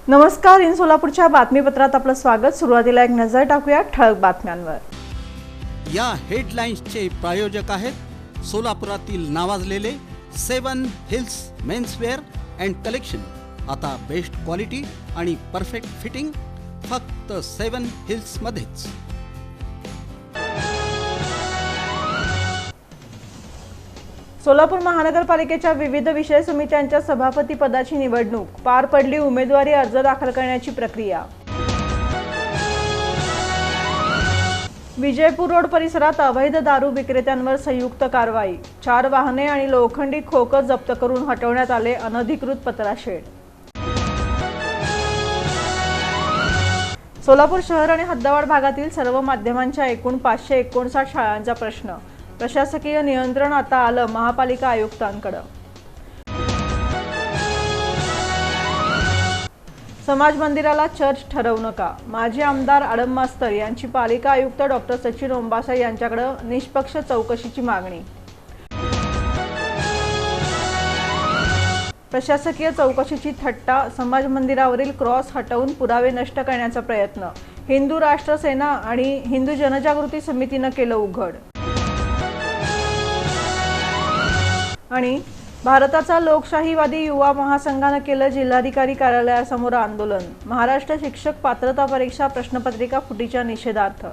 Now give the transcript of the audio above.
नमस्कार, इन सोलापूरच्या बातमीपत्रात आपलं स्वागत। सुरुवातीला एक नजर टाकूया ठळक बातम्यांवर। या हेडलाईन्सचे प्रायोजक आहेत सोलापुरातील नावाजलेले 7 हिल्स मेन्सवेअर अँड कलेक्शन। आता बेस्ट क्वालिटी आणि परफेक्ट फिटिंग फक्त 7 हिल्स मध्येच। सोलापूर महानगरपालिकेच्या विविध विषय समित्यांच्या सभापती पदाची निवडणूक पार पडली। उमेदवारी अर्ज दाखल करण्याची प्रक्रिया। विजयपूर रोड परिसरात अवैध दारू विक्रेत्यांवर संयुक्त कारवाई। 4 वाहने आणि लोखंडी खोकं जप्त करून हटवण्यात आले अनधिकृत पत्राशेड। सोलापूर शहर आणि हद्दवाड भागातील सर्व माध्यमांच्या एकूण 559 शाळांचा प्रश्न। प्रशासकीय नियंत्रण आता आलं महापालिका आयुक्तांकडे। समाज मंदिराला चर्च ठरवू नका। माजी आमदार आडम मास्तर यांची पालिका आयुक्त डॉक्टर सचिन ओंबासे यांच्याकडे निष्पक्ष चौकशीची मागणी। प्रशासकीय चौकशीची थट्टा। समाज मंदिरावरील क्रॉस हटवून पुरावे नष्ट करण्याचा प्रयत्न। हिंदू राष्ट्र सेना आणि हिंदू जनजागृती समितीने केलं उघड। आणि भारताचा लोकशाहीवादी युवा महासंघाने केलं जिल्हाधिकारी कार्यालयासमोर आंदोलन। महाराष्ट्र शिक्षक पात्रता परीक्षा प्रश्नपत्रिका फुटीच्या निषेधार्थ।